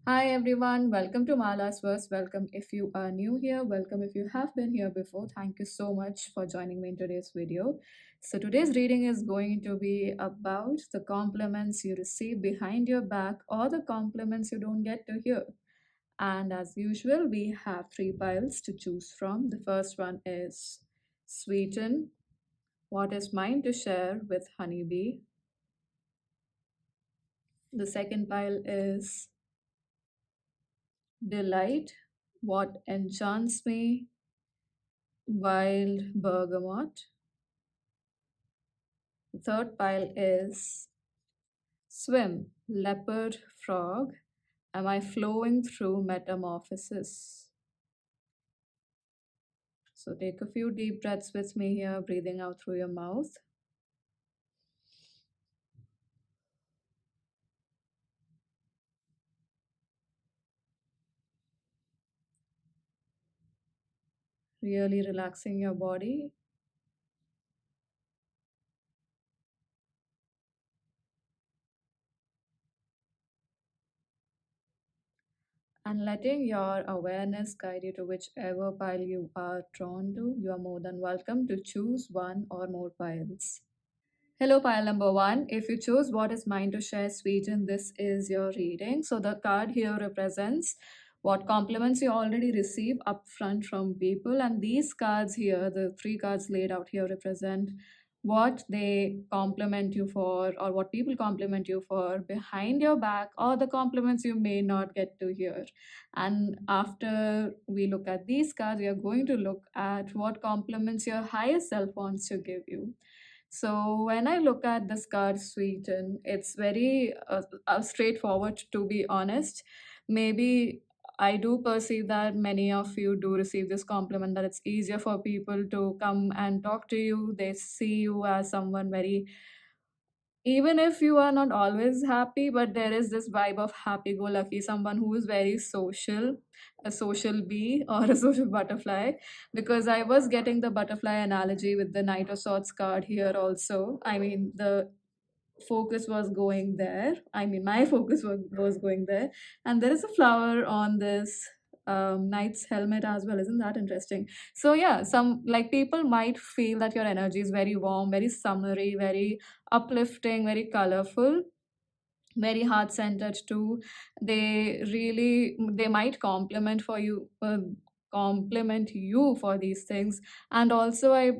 Hi everyone, welcome to Mala's Verse. Welcome if you are new here, welcome if you have been here before. Thank you so much for joining me in today's video. So, today's reading is going to be about the compliments you receive behind your back or the compliments you don't get to hear. And as usual, we have three piles to choose from. The first one is Sweeten, what is mine to share with Honeybee. The second pile is Delight, what enchants me, wild bergamot. The third pile is swim, leopard frog. Am I flowing through metamorphosis? So take a few deep breaths with me here, breathing out through your mouth. Really relaxing your body. And letting your awareness guide you to whichever pile you are drawn to. You are more than welcome to choose one or more piles. Hello, pile number one. If you choose what is mine to share, Sweden, this is your reading. So the card here represents what compliments you already receive upfront from people, and these cards here, the three cards laid out here, represent what they compliment you for or what people compliment you for behind your back or the compliments you may not get to hear. And after we look at these cards, we are going to look at what compliments your higher self wants to give you. So when I look at this card Sweeten, it's very straightforward, to be honest. Maybe I do perceive that many of you do receive this compliment that it's easier for people to come and talk to you. They see you as someone very, even if you are not always happy, but there is this vibe of happy go lucky, someone who is very social, a social bee or a social butterfly. Because I was getting the butterfly analogy with the Knight of Swords card here also. I mean, the focus was going there. I mean, my focus was going there. And there is a flower on this knight's helmet as well. Isn't that interesting? So, yeah, some like people might feel that your energy is very warm, very summery, very uplifting, very colorful, very heart centered too. They might compliment you for these things. And also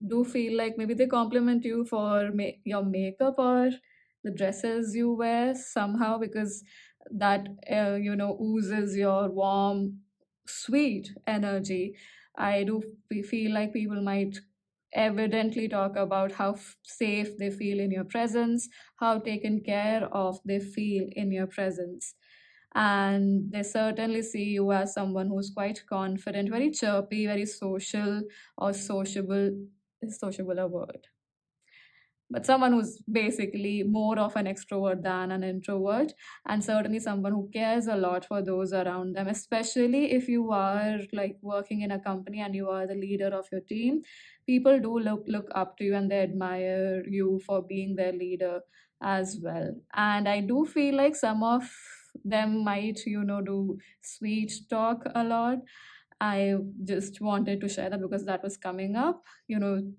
do feel like maybe they compliment you for your makeup or the dresses you wear somehow, because that oozes your warm sweet energy. I do feel like people might evidently talk about how safe they feel in your presence, how taken care of they feel in your presence. And they certainly see you as someone who's quite confident, very chirpy, very social, or sociable. Is sociable a word? But someone who's basically more of an extrovert than an introvert, and certainly someone who cares a lot for those around them, especially if you are like working in a company and you are the leader of your team. People do look up to you and they admire you for being their leader as well. And I do feel like some of them might do sweet talk a lot. I just wanted to share that because that was coming up,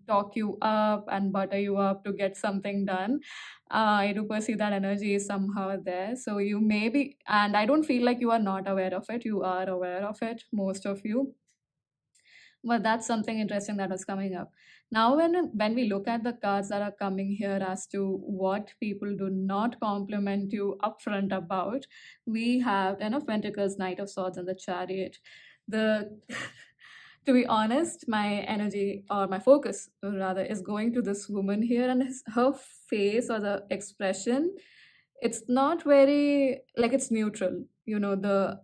talk you up and butter you up to get something done. I do perceive that energy is somehow there. So you may be, and I don't feel like you are not aware of it. You are aware of it, most of you. But that's something interesting that was coming up. Now, when we look at the cards that are coming here as to what people do not compliment you upfront about, we have Ten of Pentacles, Knight of Swords, and the Chariot. The to be honest, my energy or my focus rather is going to this woman here, and her face or the expression, it's not very like, it's neutral. The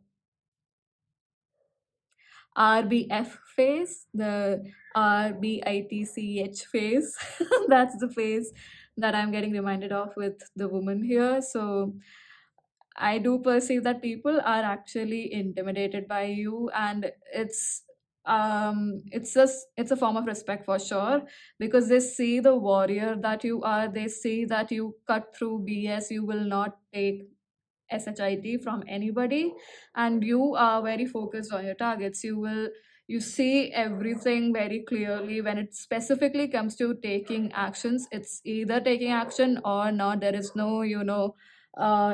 RBF face, the RBITCH face. That's the face that I'm getting reminded of with the woman here. So I do perceive that people are actually intimidated by you, and it's a form of respect for sure, because they see the warrior that you are. They see that you cut through BS. You will not take shit from anybody, and you are very focused on your targets. You see everything very clearly. When it specifically comes to taking actions, it's either taking action or not. There is no,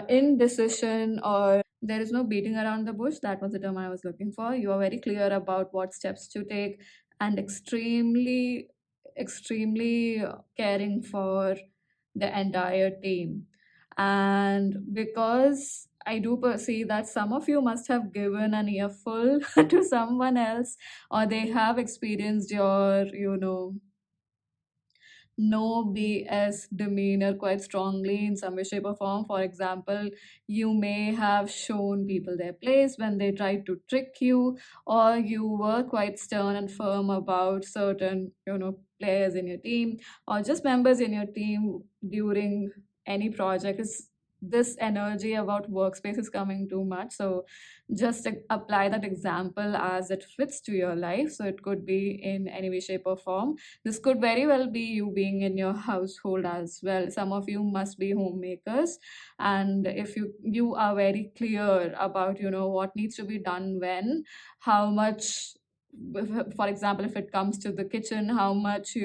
indecision, or there is no beating around the bush. That was the term I was looking for. You are very clear about what steps to take, and extremely caring for the entire team. And because I do perceive that some of you must have given an earful to someone else, or they have experienced your, no BS demeanor quite strongly in some way, shape, or form. For example, you may have shown people their place when they tried to trick you, or you were quite stern and firm about certain, players in your team, or just members in your team during any project. Is this energy about workspace is coming too much? So just apply that example as it fits to your life. So it could be in any way, shape, or form. This could very well be you being in your household as well. Some of you must be homemakers, and if you are very clear about what needs to be done when, how much, for example, if it comes to the kitchen, how much,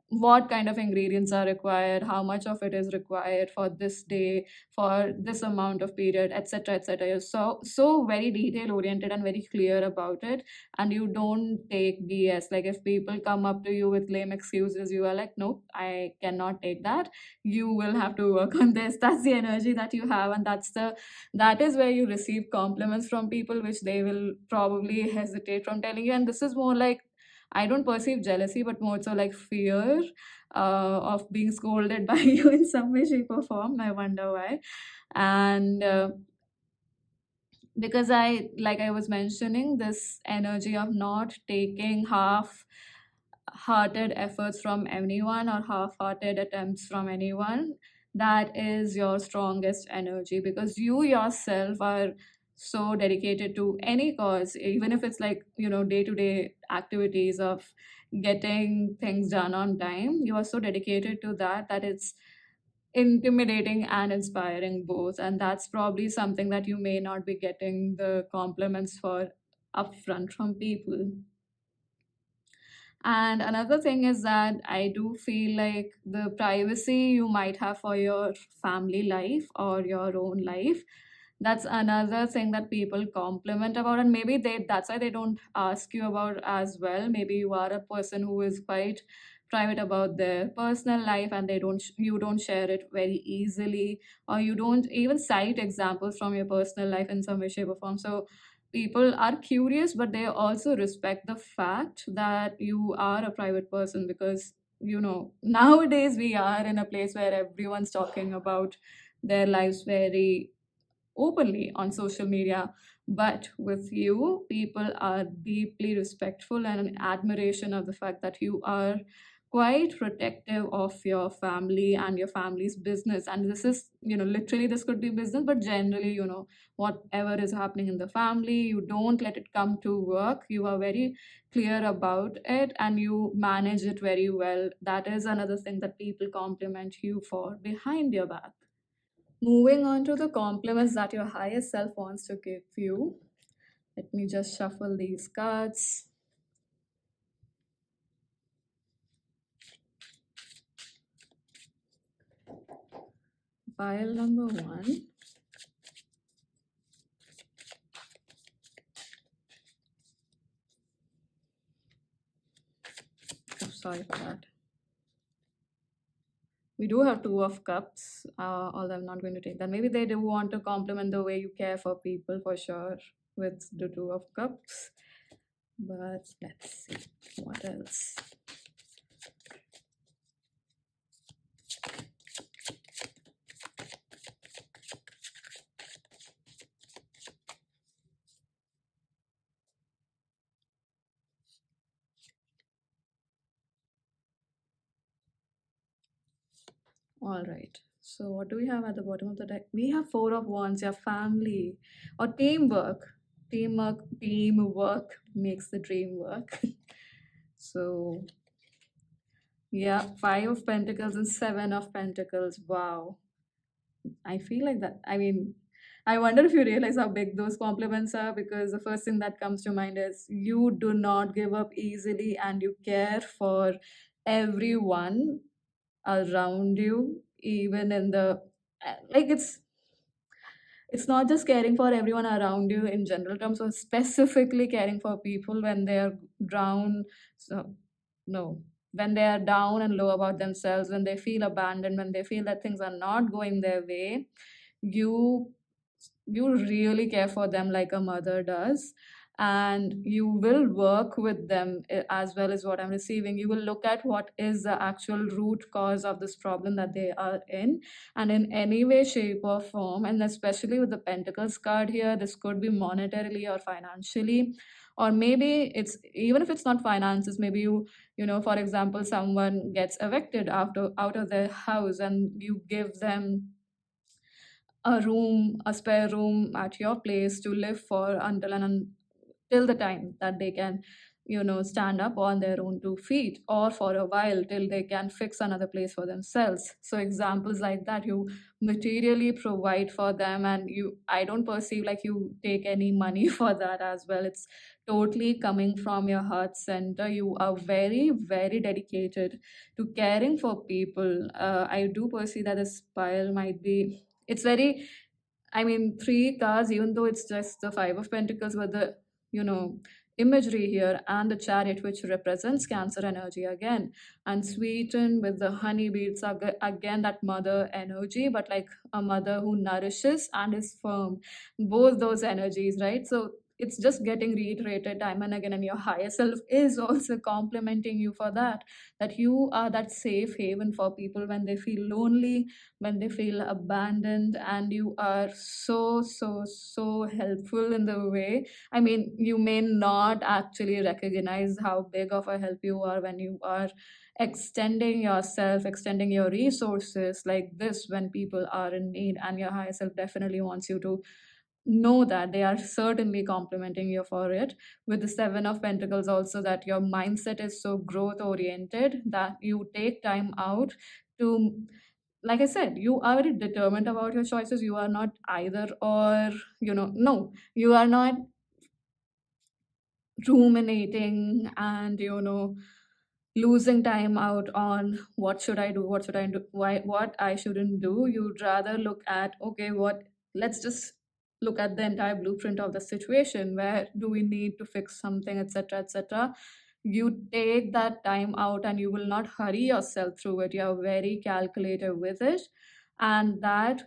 what kind of ingredients are required, how much of it is required for this day, for this amount of period, etc., etc. You're so very detail oriented and very clear about it, and you don't take BS. Like if people come up to you with lame excuses, you are like, nope, I cannot take that. You will have to work on this. That's the energy that you have, and that is where you receive compliments from people, which they will probably hesitate from telling you. And this is more like, I don't perceive jealousy, but more so like fear of being scolded by you in some way, shape, or form. I wonder why. And because like I was mentioning, this energy of not taking half-hearted efforts from anyone, or half-hearted attempts from anyone, that is your strongest energy, because you yourself are so dedicated to any cause, even if it's like day-to-day activities of getting things done on time. You are so dedicated to that it's intimidating and inspiring both, and that's probably something that you may not be getting the compliments for upfront from people. And another thing is that I do feel like the privacy you might have for your family life or your own life, that's another thing that people compliment about, and maybe that's why they don't ask you about as well. Maybe you are a person who is quite private about their personal life, and you don't share it very easily, or you don't even cite examples from your personal life in some way, shape, or form. So people are curious, but they also respect the fact that you are a private person, because nowadays we are in a place where everyone's talking about their lives very openly on social media. But with you, people are deeply respectful and in admiration of the fact that you are quite protective of your family and your family's business. And this is, literally this could be business, but generally, whatever is happening in the family, you don't let it come to work. You are very clear about it, and you manage it very well. That is another thing that people compliment you for behind your back. Moving on to the compliments that your higher self wants to give you. Let me just shuffle these cards. Pile number one. Oh, sorry for that. We do have two of cups, although I'm not going to take that. Maybe they do want to compliment the way you care for people, for sure, with the two of cups. But let's see what else. All right. So what do we have at the bottom of the deck? We have four of wands, your family, or teamwork. Teamwork makes the dream work. So yeah, five of pentacles and seven of pentacles. Wow. I feel like that. I mean, I wonder if you realize how big those compliments are, because the first thing that comes to mind is you do not give up easily and you care for everyone around you, even in the like it's not just caring for everyone around you in general terms, or specifically caring for people when they are down. So, no, when they are down and low about themselves, when they feel abandoned, when they feel that things are not going their way, you you really care for them like a mother does, and you will work with them as well as what I'm receiving. You will look at what is the actual root cause of this problem that they are in, and in any way, shape, or form, and especially with the Pentacles card here, this could be monetarily or financially, or maybe it's even if it's not finances, maybe for example, someone gets evicted out of their house, and you give them a spare room at your place to live for till the time that they can stand up on their own 2 feet, or for a while till they can fix another place for themselves. So examples like that, you materially provide for them, and I don't perceive like you take any money for that as well. It's totally coming from your heart center. You are very, very dedicated to caring for people. I do perceive that this pile might be, it's very, I mean, three cards, even though it's just the Five of Pentacles, but the, you know, imagery here and the Chariot, which represents Cancer energy again, and sweetened with the honeybee, it's again that mother energy, but like a mother who nourishes and is firm. Both those energies, right? So it's just getting reiterated time and again, and your higher self is also complimenting you for that, that you are that safe haven for people when they feel lonely, when they feel abandoned, and you are so, so, so helpful in the way. I mean, you may not actually recognize how big of a help you are when you are extending yourself, extending your resources like this when people are in need, and your higher self definitely wants you to know that they are certainly complimenting you for it. With the Seven of Pentacles also, that your mindset is so growth oriented that you take time out to, like I said, you are very determined about your choices. You are not either or, no, you are not ruminating and losing time out on what should I do, what should I do, why, what I shouldn't do. You'd rather look at, okay, what, let's just look at the entire blueprint of the situation. Where do we need to fix something, etc., etc. You take that time out and you will not hurry yourself through it. You're very calculated with it, and that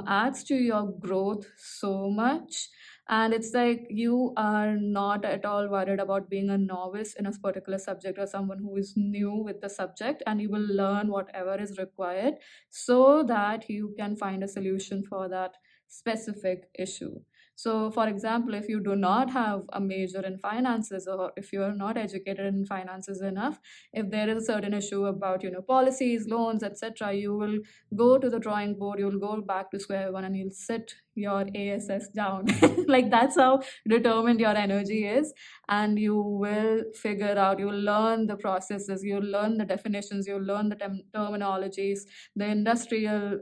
adds to your growth so much. And it's like you are not at all worried about being a novice in a particular subject, or someone who is new with the subject, and you will learn whatever is required so that you can find a solution for that specific issue. So for example, if you do not have a major in finances, or if you are not educated in finances enough, if there is a certain issue about policies, loans, etc., you will go to the drawing board, you'll go back to square one, and you'll sit your ASS down. Like that's how determined your energy is. And you will figure out, you'll learn the processes, you'll learn the definitions, you'll learn the terminologies, the industrial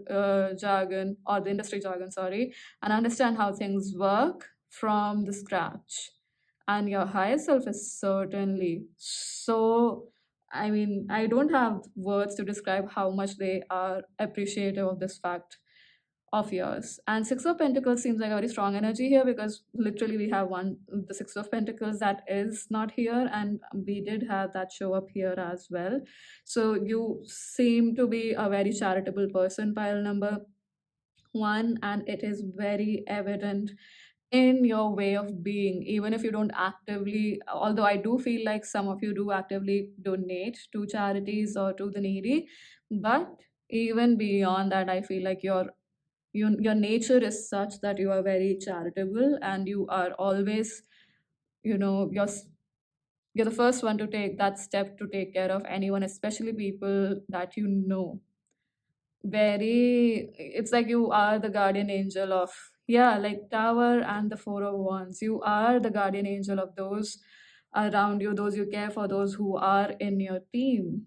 jargon, or the industry jargon, sorry, and understand how things work from the scratch. And your higher self is certainly so, I mean, I don't have words to describe how much they are appreciative of this fact of yours. And Six of Pentacles seems like a very strong energy here, because literally we have the Six of Pentacles that is not here, and we did have that show up here as well. So you seem to be a very charitable person, pile number one, and it is very evident in your way of being, even if you don't actively, although I do feel like some of you do actively donate to charities or to the needy. But even beyond that, I feel like your nature is such that you are very charitable, and you are always, you know you're s- you're the first one to take that step to take care of anyone, especially people that very, it's like you are the guardian angel of, yeah, like Tower and the Four of Wands. You are the guardian angel of those around you, those you care for, those who are in your team.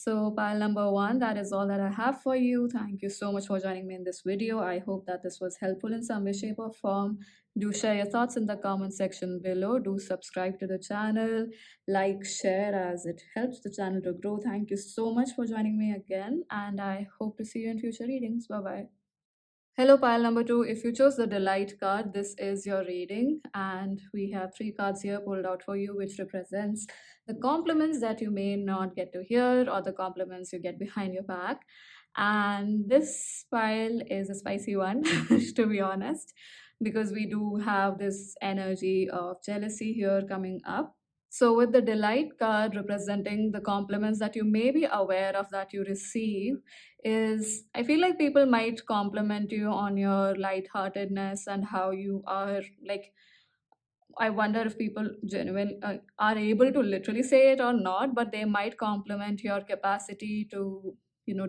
So, pile number one, that is all that I have for you. Thank you so much for joining me in this video. I hope that this was helpful in some way, shape, or form. Do share your thoughts in the comment section below. Do subscribe to the channel, like, share, as it helps the channel to grow. Thank you so much for joining me again, and I hope to see you in future readings. Bye bye. Hello, pile number two. If you chose the Delight card, this is your reading, and we have three cards here pulled out for you, which represents the compliments that you may not get to hear or the compliments you get behind your back. And this pile is a spicy one, to be honest, because we do have this energy of jealousy here coming up. So, with the Delight card representing the compliments that you may be aware of that you receive, is I feel like people might compliment you on your lightheartedness and how you are like. I wonder if people genuine are able to literally say it or not, but they might compliment your capacity to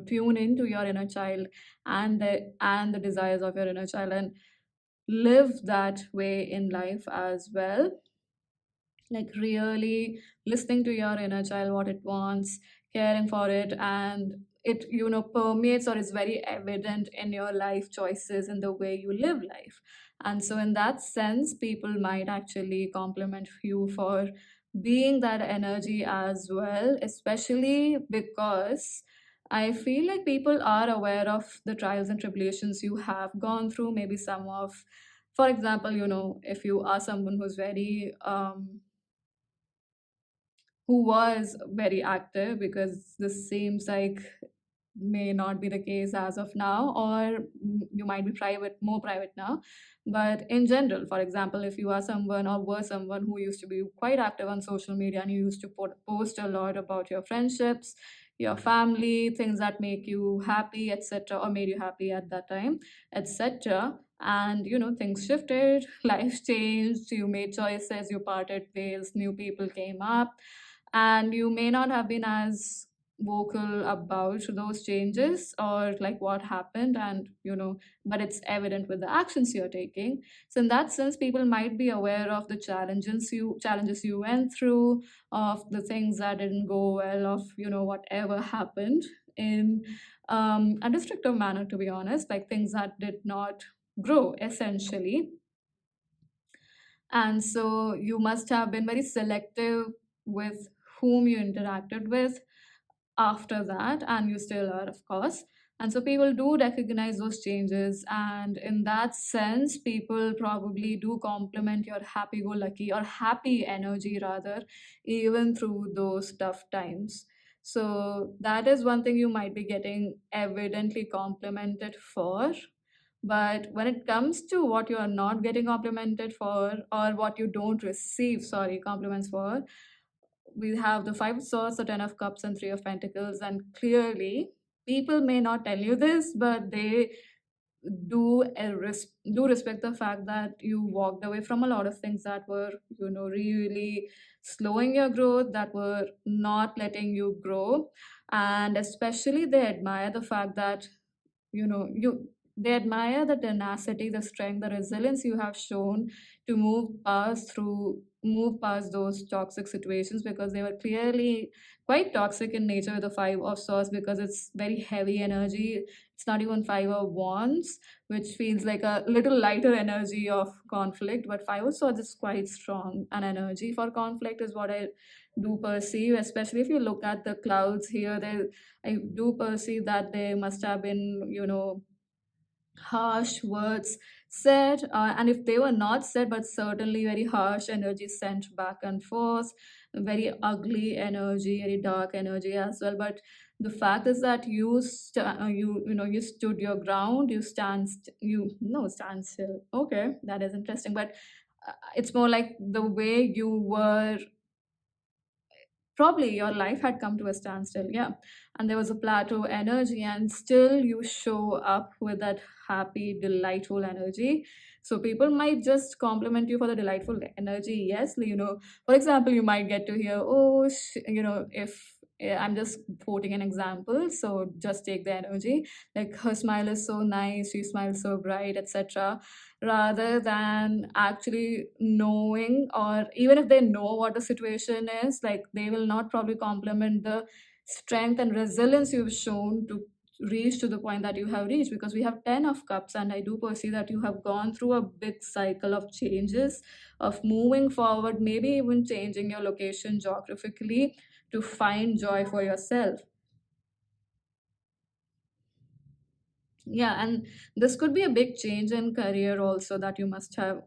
tune into your inner child and the desires of your inner child and live that way in life as well, like really listening to your inner child, what it wants, caring for it, and it permeates or is very evident in your life choices and the way you live life. And so in that sense, people might actually compliment you for being that energy as well, especially because I feel like people are aware of the trials and tribulations you have gone through. Maybe some of, for example, if you are someone who's very who was very active, because this seems like may not be the case as of now, or you might be more private now. But in general, for example, if you are someone or were someone who used to be quite active on social media and you used to post a lot about your friendships, your family, things that make you happy, etc., or made you happy at that time, etc., and things shifted, life changed, you made choices, you parted ways, new people came up, and you may not have been as vocal about those changes or like what happened, and but it's evident with the actions you're taking. So in that sense, people might be aware of the challenges you went through, of the things that didn't go well, of whatever happened in a destructive manner, to be honest, like things that did not grow essentially. And so you must have been very selective with whom you interacted with after that, and you still are, of course. And so people do recognize those changes, and in that sense, people probably do compliment your happy go lucky or happy energy, rather, even through those tough times. So that is one thing you might be getting evidently complimented for. But when it comes to what you are not getting complimented for, or what you don't receive, sorry, compliments for, we have the Five of Swords, the Ten of Cups, and Three of Pentacles. And clearly, people may not tell you this, but they do respect the fact that you walked away from a lot of things that were, really slowing your growth, that were not letting you grow. And especially, they admire the fact that you they admire the tenacity, the strength, the resilience you have shown to move past those toxic situations, because they were clearly quite toxic in nature with the Five of Swords, because it's very heavy energy. It's not even Five of Wands, which feels like a little lighter energy of conflict, but Five of Swords is quite strong, an energy for conflict is what I do perceive. Especially if you look at the clouds here, I do perceive that there must have been, harsh words said, and if they were not said, but certainly very harsh energy sent back and forth, very ugly energy, very dark energy as well. But the fact is that you stood your ground, you no stand still. Okay, that is interesting, but it's more like the way you were, probably your life had come to a standstill, yeah, and there was a plateau energy, and still you show up with that happy, delightful energy. So people might just compliment you for the delightful energy. Yes, for example, you might get to hear, oh, if I'm just quoting an example, so just take the energy, like her smile is so nice, she smiles so bright, etc., rather than actually knowing, or even if they know what the situation is, like they will not probably compliment the strength and resilience you've shown to reach to the point that you have reached, because we have 10 of cups, and I do perceive that you have gone through a big cycle of changes, of moving forward, maybe even changing your location geographically to find joy for yourself. Yeah, and this could be a big change in career also that you must have,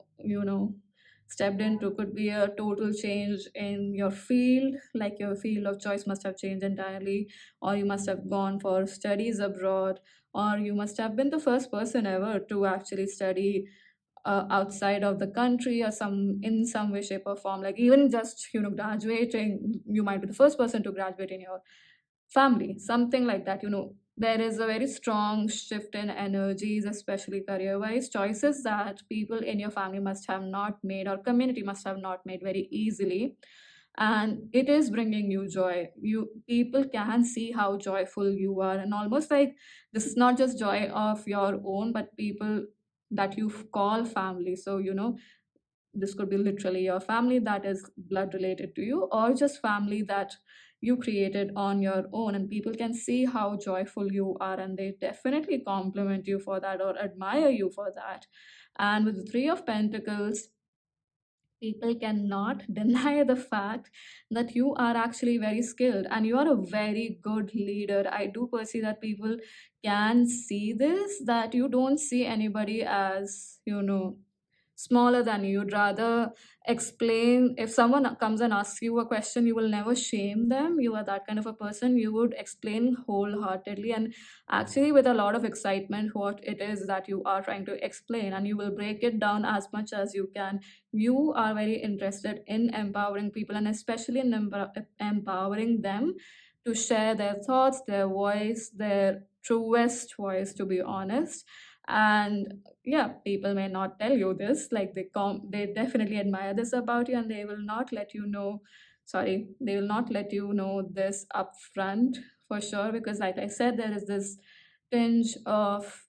stepped into. Could be a total change in your field, like your field of choice must have changed entirely, or you must have gone for studies abroad, or you must have been the first person ever to actually study outside of the country, or some in some way, shape, or form. Like even just graduating, you might be the first person to graduate in your family, something like that. There is a very strong shift in energies, especially career wise choices that people in your family must have not made, or community must have not made very easily, and it is bringing you joy. You People can see how joyful you are, and almost like this is not just joy of your own, but people that you call family. So this could be literally your family that is blood related to you, or just family that you created on your own, and people can see how joyful you are, and they definitely compliment you for that or admire you for that. And with the Three of Pentacles, people cannot deny the fact that you are actually very skilled and you are a very good leader. I do perceive that people can see this, that you don't see anybody as smaller than you. You'd rather explain. If someone comes and asks you a question, you will never shame them. You are that kind of a person. You would explain wholeheartedly and actually with a lot of excitement what it is that you are trying to explain, and you will break it down as much as you can. You are very interested in empowering people, and especially in empowering them to share their thoughts, their voice, their truest voice, to be honest. And yeah, people may not tell you this, like they definitely admire this about you, and they will not let you know. Sorry, they will not let you know this upfront, for sure, because like I said, there is this tinge of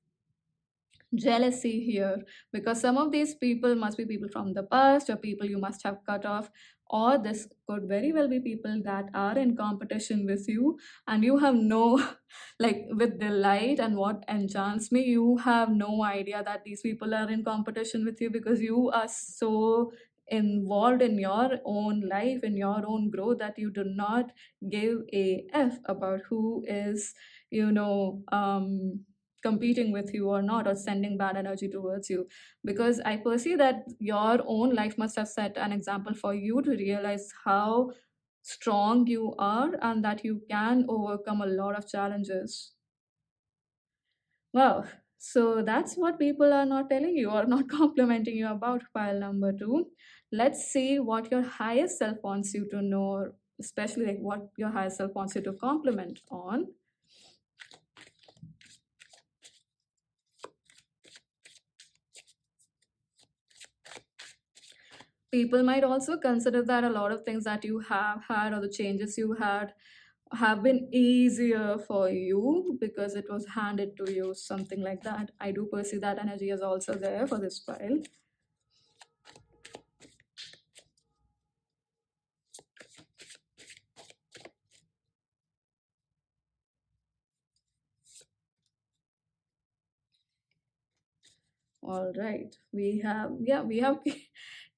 jealousy here, because some of these people must be people from the past, or people you must have cut off, or this could very well be people that are in competition with you, and you have no like, with delight. And what enchants me, you have no idea that these people are in competition with you, because you are so involved in your own life, in your own growth, that you do not give a f about who is you know um competing with you or not, or sending bad energy towards you. Because I perceive that your own life must have set an example for you to realize how strong you are, and that you can overcome a lot of challenges. Well, so that's what people are not telling you or not complimenting you about. Pile number two. Let's see what your higher self wants you to know, or especially like what your higher self wants you to compliment on. People might also consider that a lot of things that you have had, or the changes you had, have been easier for you because it was handed to you, something like that. I do perceive that energy is also there for this file. All right, we have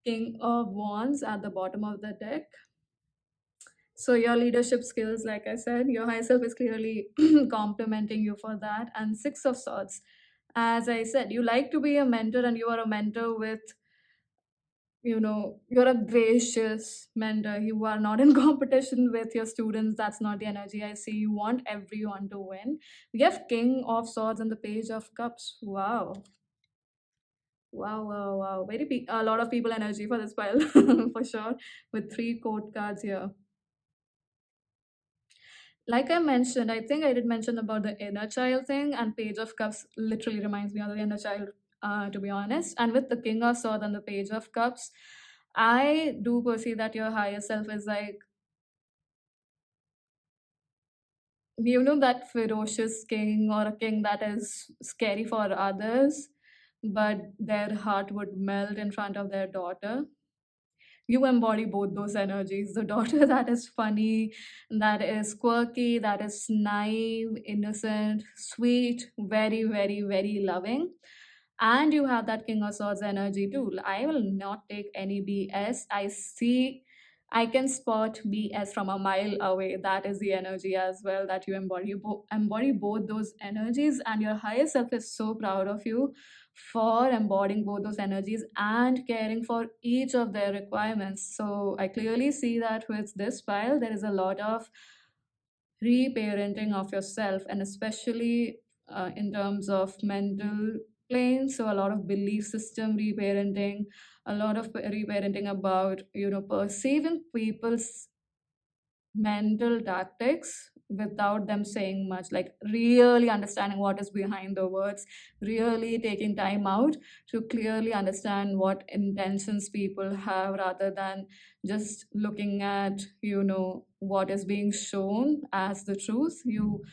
King of Wands at the bottom of the deck. So your leadership skills, like I said, your high self is clearly complimenting you for that. And Six of Swords, as I said, you like to be a mentor, and you are a mentor with, you're a gracious mentor. You are not in competition with your students. That's not the energy I see. You want everyone to win. We have King of Swords and the Page of Cups. Wow. Wow, wow, wow. A lot of people energy for this pile, for sure, with three court cards here. Like I mentioned, I think I did mention about the inner child thing, and Page of Cups literally reminds me of the inner child, to be honest. And with the King of Swords and the Page of Cups, I do perceive that your higher self is like, that ferocious king, or a king that is scary for others, but their heart would melt in front of their daughter. you embody both those energies. The daughter that is funny, that is quirky, that is naive, innocent, sweet, very, very, very loving. And you have that King of Swords energy too. I will not take any BS. I can spot BS from a mile away. That is the energy as well that you embody. You embody both those energies, and your higher self is so proud of you for embodying both those energies and caring for each of their requirements. So I clearly see that with this file, there is a lot of reparenting of yourself, and especially in terms of mental plane. So a lot of belief system reparenting, a lot of reparenting about perceiving people's mental tactics without them saying much, like really understanding what is behind the words, really taking time out to clearly understand what intentions people have, rather than just looking at what is being shown as the truth. You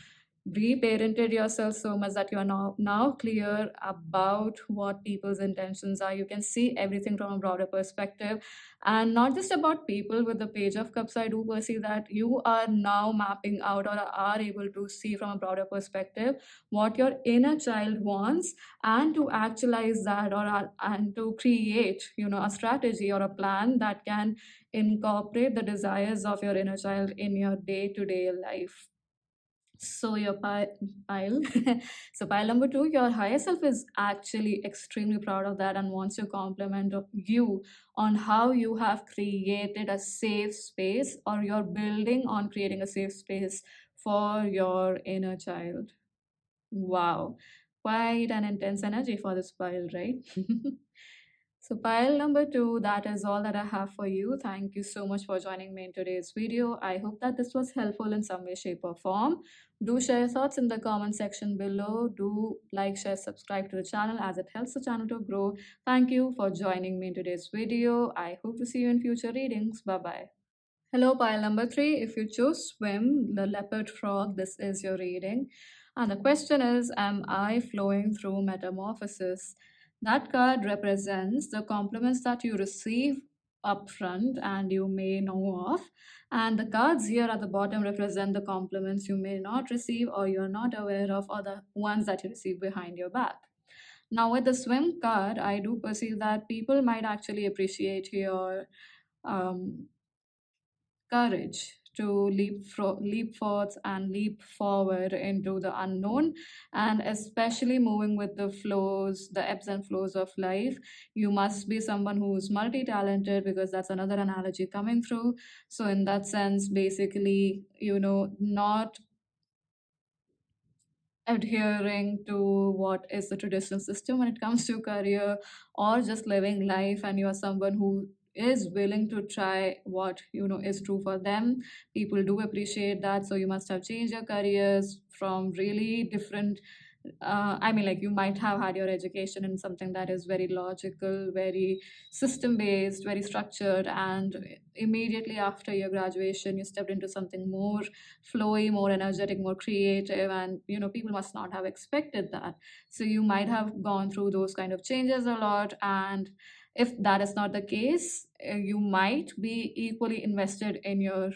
reparented yourself so much that you are now clear about what people's intentions are. You can see everything from a broader perspective, and not just about people. With the Page of Cups, I do perceive that you are now mapping out, or are able to see from a broader perspective, what your inner child wants, and to actualize that, and to create a strategy or a plan that can incorporate the desires of your inner child in your day-to-day life. So your pile, so pile number two, your higher self is actually extremely proud of that and wants to compliment of you on how you have created a safe space, or you're building on creating a safe space for your inner child. Wow, quite an intense energy for this pile, right? So pile number two, that is all that I have for you. Thank you so much for joining me in today's video. I hope that this was helpful in some way, shape, or form. Do share your thoughts in the comment section below. Do like, share, subscribe to the channel, as it helps the channel to grow. Thank you for joining me in today's video. I hope to see you in future readings. Bye bye. Hello, pile number three. If you chose swim, the leopard frog, this is your reading. And the question is, am I flowing through metamorphosis? That card represents the compliments that you receive upfront and you may know of. And the cards here at the bottom represent the compliments you may not receive, or you're not aware of, or the ones that you receive behind your back. Now, with the swim card, I do perceive that people might actually appreciate your um, courage to leap forth and leap forward into the unknown, and especially moving with the flows, the ebbs and flows of life. You must be someone who's multi-talented, because that's another analogy coming through. So in that sense, basically, not adhering to what is the traditional system when it comes to career, or just living life, and you are someone who is willing to try what is true for them. People do appreciate that. So you must have changed your careers from really different, I mean, like, you might have had your education in something that is very logical, very system based, very structured, and immediately after your graduation, you stepped into something more flowy, more energetic, more creative, and people must not have expected that. So you might have gone through those kind of changes a lot, and if that is not the case, you might be equally invested in your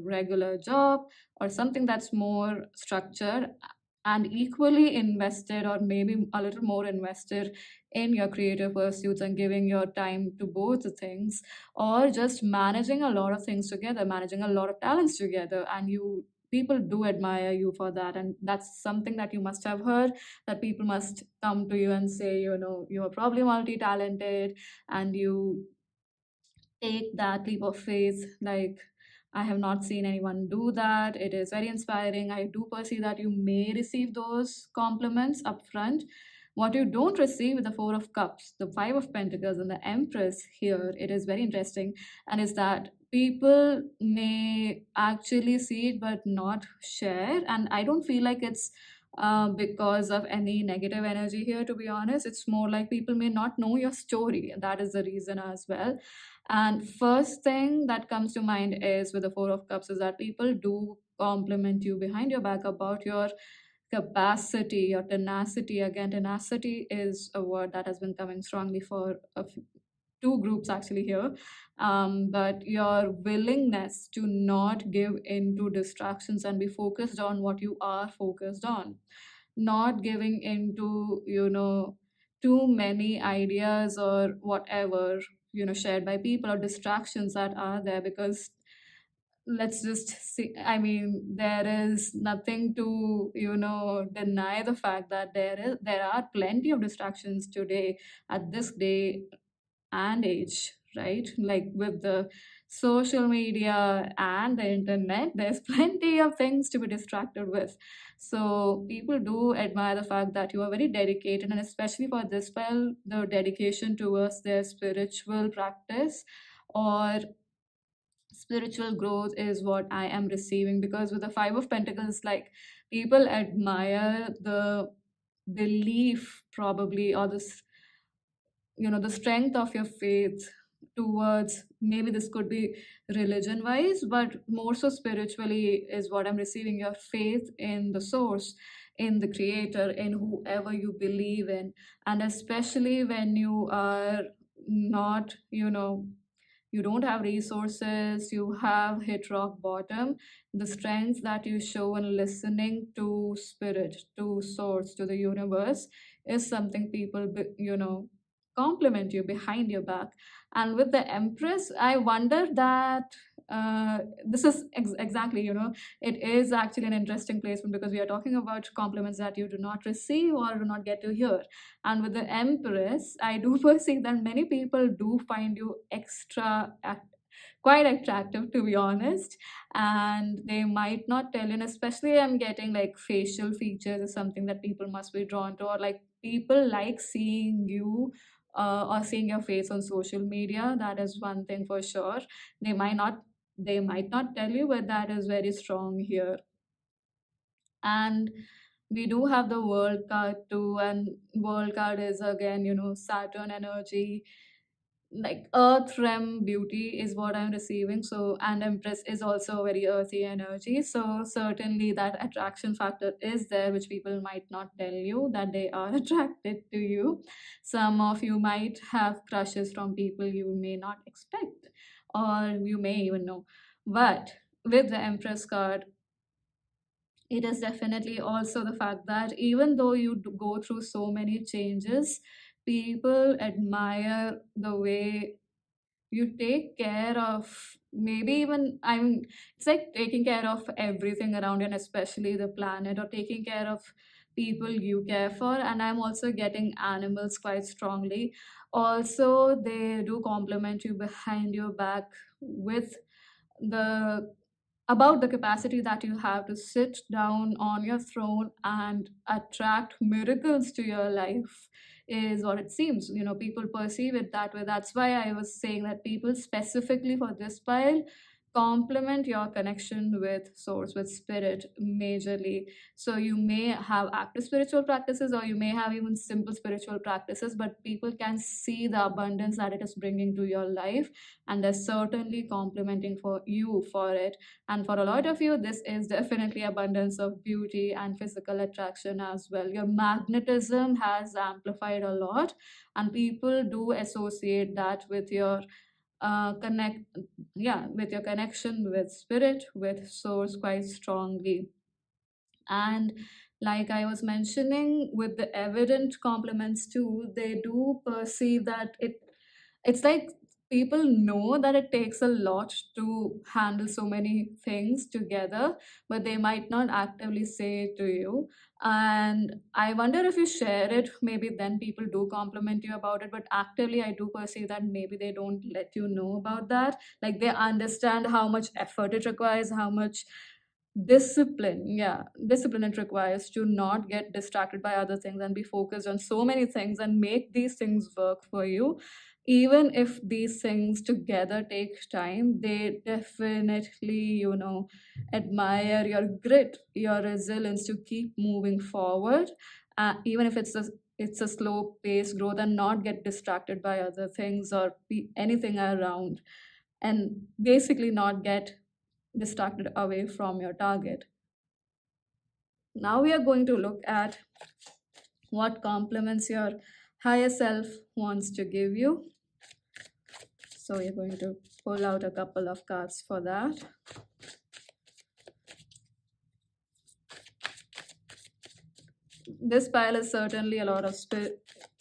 regular job, or something that's more structured, and equally invested, or maybe a little more invested, in your creative pursuits, and giving your time to both the things, or just managing a lot of things together, managing a lot of talents together. And people do admire you for that, and that's something that you must have heard, that people must come to you and say, you are probably multi-talented, and you take that leap of faith. Like, I have not seen anyone do that. It is very inspiring. I do perceive that you may receive those compliments upfront. What you don't receive with the Four of Cups, the Five of Pentacles, and the Empress here, it is very interesting, and is that people may actually see it but not share. And I don't feel like it's because of any negative energy here, to be honest. It's more like people may not know your story. That is the reason as well. And first thing that comes to mind is, with the Four of Cups, is that people do compliment you behind your back about your capacity, your tenacity. Again, tenacity is a word that has been coming strongly for two groups actually here. But your willingness to not give in to distractions and be focused on what you are focused on, not giving into, too many ideas or whatever, shared by people, or distractions that are there. Because let's just see, I mean, there is nothing to, deny the fact that there are plenty of distractions today, at this day and age, right? Like with the social media and the internet, there's plenty of things to be distracted with. So people do admire the fact that you are very dedicated, and especially for this, well, the dedication towards their spiritual practice or spiritual growth is what I am receiving. Because with the Five of Pentacles, like, people admire the belief, probably, or this, the strength of your faith towards, maybe this could be religion wise, but more so spiritually is what I'm receiving. Your faith in the source, in the creator, in whoever you believe in. And especially when you are not, you don't have resources, you have hit rock bottom, the strength that you show in listening to spirit, to source, to the universe, is something people compliment you behind your back. And with the Empress, I wonder that this is exactly, it is actually an interesting placement, because we are talking about compliments that you do not receive or do not get to hear. And with the Empress, I do perceive that many people do find you quite attractive, to be honest. And they might not tell you, and especially I'm getting like facial features is something that people must be drawn to, or like people like seeing you, or seeing your face on social media. That is one thing for sure. They might not tell you, but that is very strong here. And we do have the world card too, and world card is again, Saturn energy, like earth realm beauty is what I'm receiving. So, and Empress is also very earthy energy, so certainly that attraction factor is there, which people might not tell you that they are attracted to you. Some of you might have crushes from people you may not expect, or you may even know. But with the Empress card, it is definitely also the fact that even though you go through so many changes, people admire the way you take care of, maybe even, I mean, it's like taking care of everything around you, and especially the planet, or taking care of people you care for. And I'm also getting animals quite strongly. Also, they do compliment you behind your back with the about the capacity that you have to sit down on your throne and attract miracles to your life, is what it seems. People perceive it that way. That's why I was saying that people specifically for this pile complement your connection with source, with spirit, majorly. So you may have active spiritual practices, or you may have even simple spiritual practices, but people can see the abundance that it is bringing to your life, and they're certainly complimenting for you for it. And for a lot of you, this is definitely abundance of beauty and physical attraction as well. Your magnetism has amplified a lot, and people do associate that with your connect yeah, with your connection with spirit, with source, quite strongly. And like I was mentioning, with the evident compliments too, they do perceive that it's like people know that it takes a lot to handle so many things together, but they might not actively say it to you. And I wonder if you share it, maybe then people do compliment you about it. But actively, I do perceive that maybe they don't let you know about that. Like, they understand how much effort it requires, how much discipline it requires to not get distracted by other things and be focused on so many things and make these things work for you. Even if these things together take time, they definitely, admire your grit, your resilience to keep moving forward, even if it's a slow pace growth, and not get distracted by other things or anything around, and basically not get distracted away from your target. Now we are going to look at what compliments your higher self wants to give you. So you're going to pull out a couple of cards for that. This pile is certainly a lot of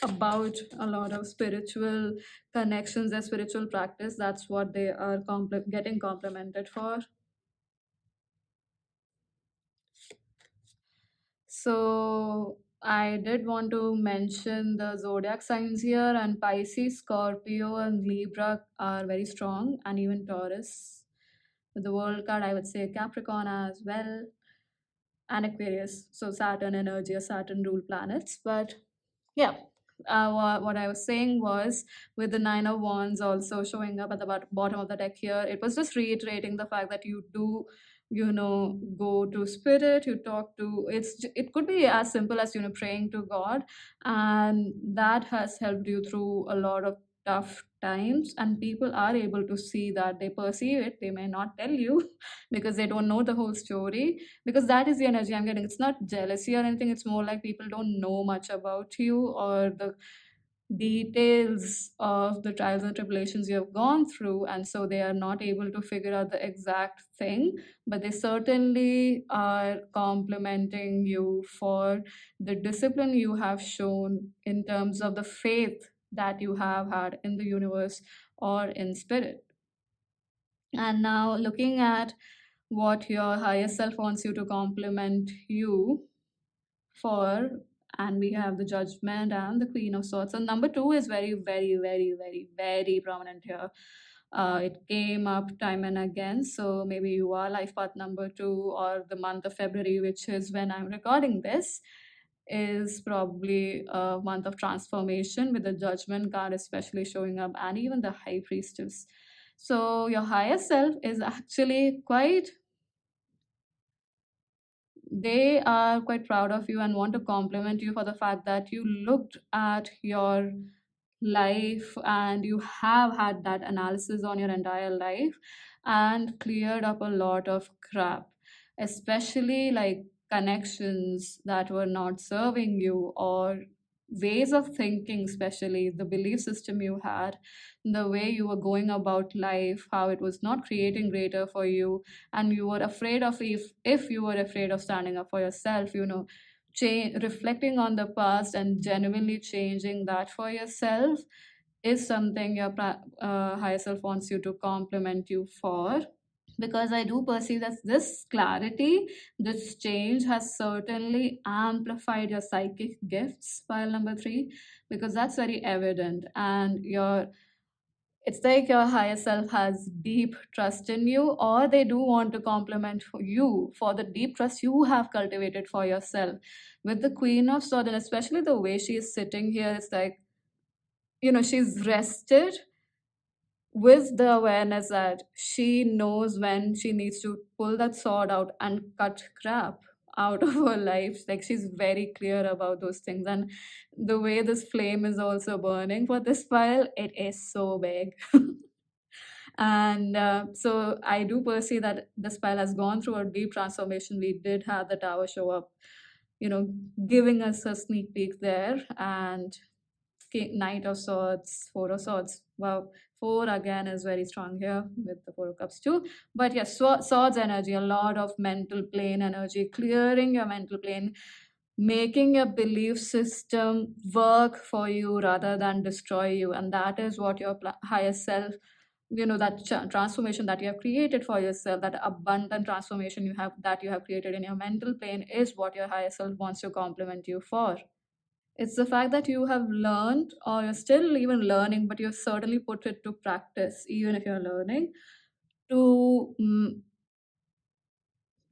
about a lot of spiritual connections and spiritual practice. That's what they are getting complimented for. So I did want to mention the zodiac signs here, and Pisces, Scorpio, and Libra are very strong, and even Taurus. With the world card, I would say Capricorn as well, and Aquarius. So Saturn energy or Saturn rule planets. But yeah, what I was saying was, with the Nine of Wands also showing up at the bottom of the deck here, it was just reiterating the fact that you do, go to spirit, you talk to, it could be as simple as, praying to God, and that has helped you through a lot of tough times, and people are able to see that, they perceive it, they may not tell you because they don't know the whole story, because that is the energy I'm getting. It's not jealousy or anything. It's more like people don't know much about you, or the details of the trials and tribulations you have gone through, and so they are not able to figure out the exact thing, but they certainly are complimenting you for the discipline you have shown in terms of the faith that you have had in the universe or in spirit. And now, looking at what your higher self wants you to compliment you for, and we have the Judgment and the Queen of Swords. And number two is very, very, very, very, very prominent here. It came up time and again. So maybe you are life path number two, or the month of February, which is when I'm recording this, is probably a month of transformation, with the Judgment card especially showing up, and even the High Priestess. So your higher self is actually quite, they are quite proud of you and want to compliment you for the fact that you looked at your life, and you have had that analysis on your entire life and cleared up a lot of crap, especially like connections that were not serving you, or ways of thinking, especially the belief system you had, the way you were going about life, how it was not creating greater for you, and you were afraid of, if you were afraid of standing up for yourself, reflecting on the past and genuinely changing that for yourself is something your higher self wants you to compliment you for, because I do perceive that this clarity, this change has certainly amplified your psychic gifts, pile number three, because that's very evident. And it's like your higher self has deep trust in you, or they do want to compliment you for the deep trust you have cultivated for yourself. With the Queen of Swords, and especially the way she is sitting here, it's like, she's rested with the awareness that she knows when she needs to pull that sword out and cut crap out of her life. Like, she's very clear about those things. And the way this flame is also burning for this file, it is so big. And so I do perceive that this file has gone through a deep transformation. We did have the tower show up, giving us a sneak peek there. And Knight of Swords, Four of Swords. Wow, four again is very strong here with the Four of Cups too. But yes, Swords energy, a lot of mental plane energy, clearing your mental plane, making your belief system work for you rather than destroy you. And that is what your higher self, that transformation that you have created for yourself, that abundant transformation you have created in your mental plane, is what your higher self wants to compliment you for. It's the fact that you have learned, or you're still even learning, but you've certainly put it to practice, even if you're learning, to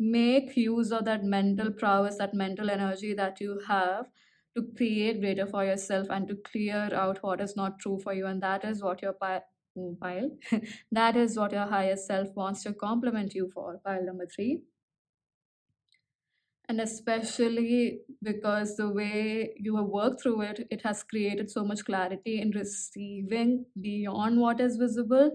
make use of that mental prowess, that mental energy that you have, to create greater for yourself and to clear out what is not true for you. And that is what your pile, that is what your higher self wants to compliment you for, pile number three. And especially because the way you have worked through it has created so much clarity in receiving beyond what is visible,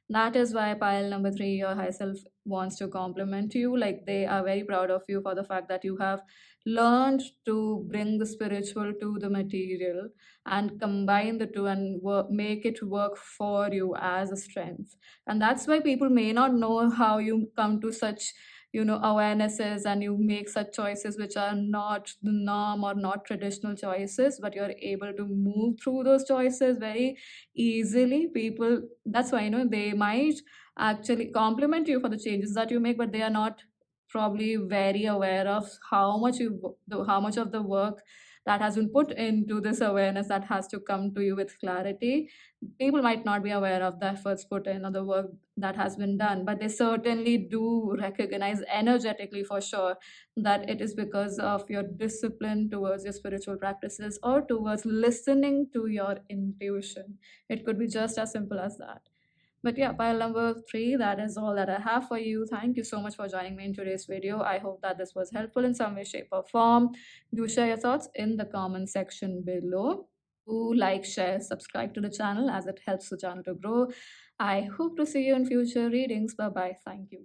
That is why pile number three, your high self wants to compliment you. Like they are very proud of you for the fact that you have learned to bring the spiritual to the material and combine the two and make it work for you as a strength. And that's why people may not know how you come to such, awarenesses, and you make such choices which are not the norm or not traditional choices, but you're able to move through those choices very easily. People, that's why, they might actually compliment you for the changes that you make, but they are not probably very aware of how much of the work that has been put into this awareness that has to come to you with clarity. People might not be aware of the efforts put in or the work that has been done, but they certainly do recognize energetically for sure that it is because of your discipline towards your spiritual practices or towards listening to your intuition. It could be just as simple as that. But yeah, pile number three, that is all that I have for you. Thank you so much for joining me in today's video. I hope that this was helpful in some way, shape, or form. Do share your thoughts in the comment section below. Do like, share, subscribe to the channel as it helps the channel to grow. I hope to see you in future readings. Bye bye. Thank you.